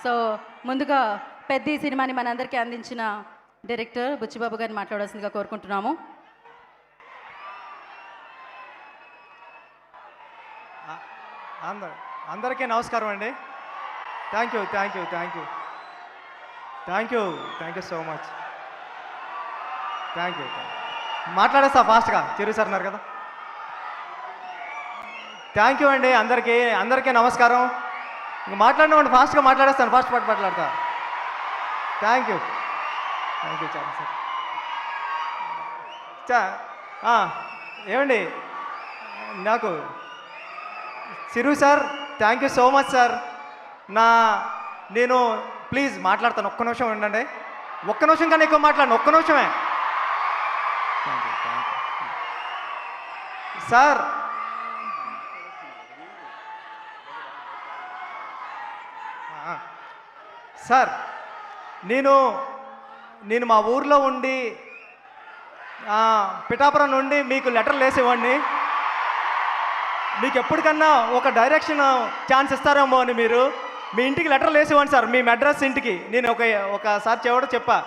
So ముందుగా పెద్ద ఈ సినిమాని మనందరికీ అందించిన డైరెక్టర్ బుచ్చిబాబు గారిని మాట్లాడాల్సిందిగా కోరుకుంటున్నాము. అందరికీ నమస్కారం అండి. Thank you so much. Thank you మాట్లాడేస్తా ఫాస్ట్గా. చిరు సార్ అన్నారు కదా. థ్యాంక్ యూ అండి అందరికీ నమస్కారం. ఇంక మాట్లాడినామండి, ఫాస్ట్గా మాట్లాడేస్తాను, ఫాస్ట్ మాట్లాడతా. థ్యాంక్ యూ చాలా సార్. ఏమండి నాకు Chiru sir thank you so much sir. నేను ప్లీజ్ మాట్లాడతాను, ఒక్క నిమిషం ఉండండి. ఒక్క నిమిషం కన్నా ఎక్కువ మాట్లాడండి, ఒక్క నిమిషమే. Thank you sir. సార్ నేను మా ఊర్లో ఉండి పిఠాపురం నుండి మీకు లెటర్లు వేసేవాడిని. మీకు ఎప్పటికన్నా ఒక డైరెక్షన్ ఛాన్స్ ఇస్తారేమో అని మీరు మీ ఇంటికి లెటర్లు వేసేవాడిని సార్, మీ అడ్రస్ ఇంటికి. నేను ఒకసారి చెవడో చెప్పా,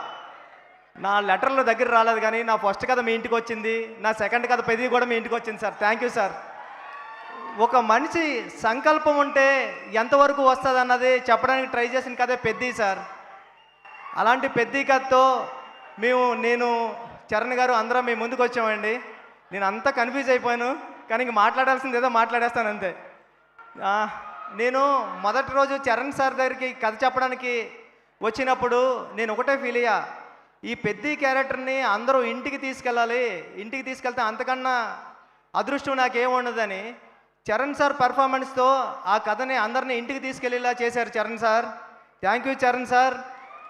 నా లెటర్లు దగ్గర రాలేదు కానీ నా ఫస్ట్ కథ మీ ఇంటికి వచ్చింది, నా సెకండ్ కథ పెద్దది కూడా మీ ఇంటికి వచ్చింది సార్. Thank you sir. ఒక మనిషి సంకల్పం ఉంటే ఎంతవరకు వస్తుంది అన్నది చెప్పడానికి ట్రై చేసిన కథే పెద్ది సార్. అలాంటి పెద్ది కథతో నేను చరణ్ గారు అందరం మీ ముందుకు వచ్చామండి. నేను అంతా కన్ఫ్యూజ్ అయిపోయాను, కానీ ఇంక మాట్లాడాల్సింది ఏదో మాట్లాడేస్తాను అంతే. నేను మొదటి రోజు చరణ్ సార్ దగ్గరికి కథ చెప్పడానికి వచ్చినప్పుడు నేను ఒకటే ఫీల్ అయ్యా, ఈ పెద్ది క్యారెక్టర్ని అందరూ ఇంటికి తీసుకెళ్ళాలి, ఇంటికి తీసుకెళ్తే అంతకన్నా అదృష్టం నాకేముండదని చరణ్ సార్ పెర్ఫార్మెన్స్తో ఆ కథని అందరినీ ఇంటికి తీసుకెళ్ళేలా చేశారు Charan sir. Thank you Charan sir.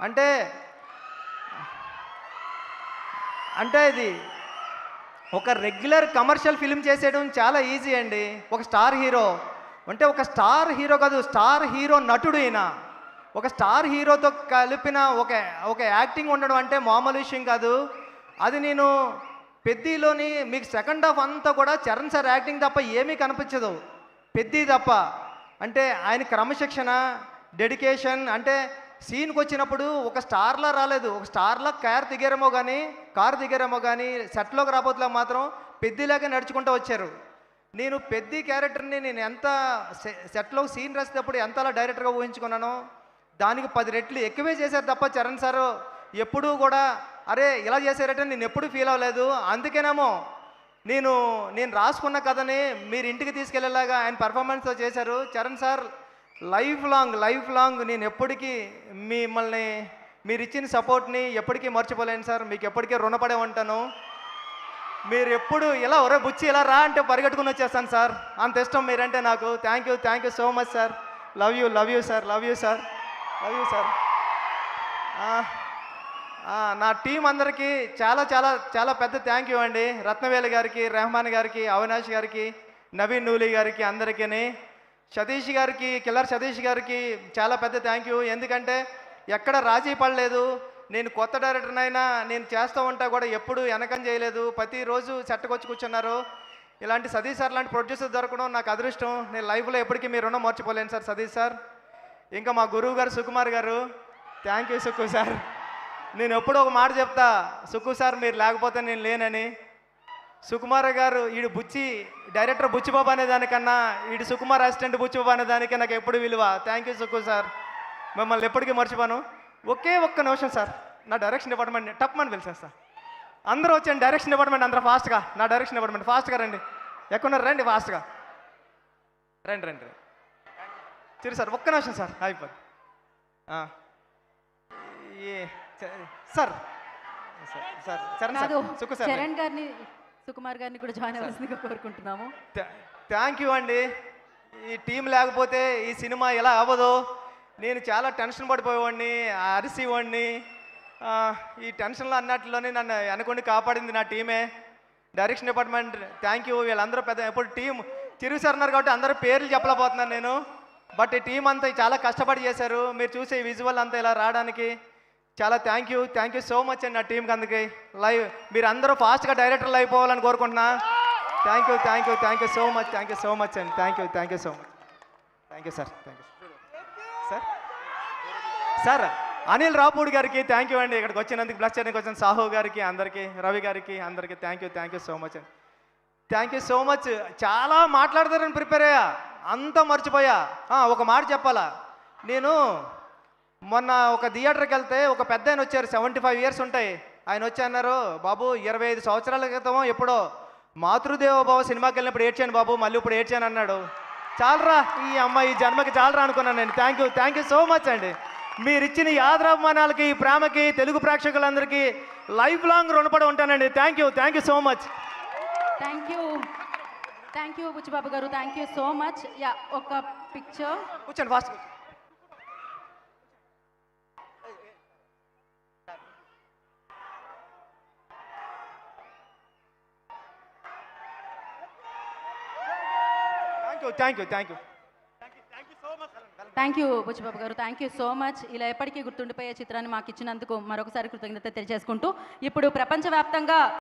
అంటే ఇది ఒక రెగ్యులర్ కమర్షియల్ ఫిల్మ్ చేసేయడం చాలా ఈజీ అండి. ఒక స్టార్ హీరో అంటే ఒక స్టార్ హీరో కాదు, స్టార్ హీరో నటుడు అయినా ఒక స్టార్ హీరోతో కలిపిన ఒక యాక్టింగ్ ఉండడం అంటే మామూలు విషయం కాదు. అది నేను పెద్దిలోని మీకు సెకండ్ హాఫ్ అంతా కూడా చరణ్ సార్ యాక్టింగ్ తప్ప ఏమీ కనిపించదు, పెద్ది తప్ప. అంటే ఆయన క్రమశిక్షణ, డెడికేషన్. అంటే సీన్కి వచ్చినప్పుడు ఒక స్టార్లా రాలేదు, ఒక స్టార్లా కారు దిగారేమో కానీ సెట్లోకి రాబోతులా మాత్రం పెద్దిలాగే నడుచుకుంటూ వచ్చారు. నేను పెద్ది క్యారెక్టర్ని నేను ఎంత సెట్లో సీన్ రాసేటప్పుడు ఎంతలా డైరెక్టర్గా ఊహించుకున్నానో దానికి 10 రెట్లు ఎక్కువే చేశారు తప్ప చరణ్ సారు ఎప్పుడూ కూడా అరే ఇలా చేశారంటే నేను ఎప్పుడూ ఫీల్ అవ్వలేదు. అందుకేనేమో నేను రాసుకున్న కథని మీరు ఇంటికి తీసుకెళ్లేలాగా ఆయన పర్ఫార్మెన్స్తో చేశారు. చరణ్ సార్ లైఫ్ లాంగ్ నేను ఎప్పటికీ మిమ్మల్ని మీరు ఇచ్చిన సపోర్ట్ని ఎప్పటికీ మర్చిపోలేను సార్. మీకు ఎప్పటికీ రుణపడే ఉంటాను. మీరు ఎప్పుడు ఇలా ఒరే బుచ్చి ఇలా రా అంటే పరిగెట్టుకుని వచ్చేస్తాను సార్, అంత ఇష్టం మీరంటే నాకు. Thank you so much sir. Love you sir. నా టీం అందరికీ చాలా చాలా చాలా పెద్ద థ్యాంక్ యూ అండి. రత్నవేలు గారికి, రెహమాన్ గారికి, అవినాష్ గారికి, నవీన్ నూలి గారికి, అందరికీ, సతీష్ గారికి, కిల్లర్ సతీష్ గారికి చాలా పెద్ద థ్యాంక్ యూ. ఎందుకంటే ఎక్కడ రాజీ పడలేదు. నేను కొత్త డైరెక్టర్నైనా నేను చేస్తూ ఉంటా కూడా ఎప్పుడు వెనకం చేయలేదు, ప్రతిరోజు సెట్కి కూర్చున్నారు. ఇలాంటి సతీష్ సార్ లాంటి ప్రొడ్యూసర్ దొరకడం నాకు అదృష్టం. నేను లైఫ్లో ఎప్పటికీ మీ రుణం మర్చిపోలేను సార్ సతీష్ సార్. ఇంకా మా గురువు గారు సుకుమార్ గారు, థ్యాంక్ యూ సుక్కు సార్. నేను ఎప్పుడూ ఒక మాట చెప్తా, సుక్కు సార్ మీరు లేకపోతే నేను లేనని. సుకుమార్ గారు డైరెక్టర్ బుచ్చిబాబు అనే దానికన్నా సుకుమార్ అసిస్టెంట్ బుచ్చిబాబు అనే దానికే నాకు ఎప్పుడు విలువ. థ్యాంక్ యూ సుక్కు సార్, మిమ్మల్ని ఎప్పటికీ మర్చిపోను. ఒక్క నిమిషం సార్, నా డైరెక్షన్ డిపార్ట్మెంట్ టప్మని పిలిచేస్తా. అందరూ వచ్చాను డైరెక్షన్ డిపార్ట్మెంట్, అందరూ ఫాస్ట్గా. నా డైరెక్షన్ డిపార్ట్మెంట్ ఫాస్ట్గా రండి, ఎక్కడున్నారు రండి, ఫాస్ట్గా రండి. సరే సార్, ఒక్క నిమిషం సార్ అయిపోద్ది. సార్ చరణ్ గారిని, సుకుమార్ గారిని కూడా జాయిన్ అవ్వాల్సిందిగా కోరుకుంటున్నాము. థ్యాంక్ యూ అండి. ఈ టీం లేకపోతే ఈ సినిమా ఎలా అవ్వదు. నేను చాలా టెన్షన్ పడిపోయేవాడిని, అరిసేవాడిని. ఈ టెన్షన్లో అన్నట్లోనే నన్ను వెనకొండి కాపాడింది నా టీమే. Direction department thank you. వీళ్ళందరూ ఎప్పుడు టీం చిరు సార్ ఉన్నారు కాబట్టి అందరూ పేర్లు చెప్పలేకపోతున్నాను నేను. బట్ ఈ టీం అంతా చాలా కష్టపడి చేశారు. మీరు చూసే విజువల్ అంతా ఇలా రావడానికి చాలా థ్యాంక్ యూ సో మచ్ అండి నా టీంకి. అందుకే మీరు అందరూ ఫాస్ట్గా డైరెక్టర్లు అయిపోవాలని కోరుకుంటున్నా. థ్యాంక్ యూ సో మచ్ అండి. Thank you so much. Thank you sir. Sir sir Anil Ravipudi గారికి థ్యాంక్ యూ అండి, ఇక్కడికి వచ్చినందుకు బ్లస్ చేయడానికి వచ్చిన సాహు గారికి, అందరికీ, రవి గారికి, అందరికీ థ్యాంక్ యూ సో మచ్ అండి. Thank you so much. చాలా మాట్లాడతారని ప్రిపేర్ అయ్యా, అంతా మర్చిపోయా. ఒక మాట చెప్పాలా, నేను మొన్న ఒక థియేటర్కి వెళ్తే ఒక పెద్ద ఆయన వచ్చారు, 75 ఇయర్స్ ఉంటాయి. ఆయన వచ్చి అన్నారు, బాబు 25 సంవత్సరాల క్రితమో ఎప్పుడో మాతృదేవోభవ సినిమాకి వెళ్ళినప్పుడు ఏడ్చాను బాబు, మళ్ళీ ఇప్పుడు ఏడ్చాను అన్నాడు. చాలరా ఈ అమ్మాయి, ఈ జన్మకి చాలరా అనుకున్నాను నేను. థ్యాంక్ యూ సో మచ్ అండి. మీరు ఇచ్చిన ఈ ఆదరాభిమానాలకి, ఈ ప్రేమకి తెలుగు ప్రేక్షకులందరికీ లైఫ్ లాంగ్ రుణపడి ఉంటానండి. Thank you so much. Thank you Buchibabu గారు, thank you so much. Yeah, ఒక పిక్చర్. కూర్చోండి fast. Thank you thank you Buchibabu గారు, థ్యాంక్ యూ సో మచ్. ఇలా ఎప్పటికీ గుర్తుండిపోయే చిత్రాన్ని మాకు ఇచ్చినందుకు మరొకసారి కృతజ్ఞత తెలియజేసుకుంటూ ఇప్పుడు ప్రపంచవ్యాప్తంగా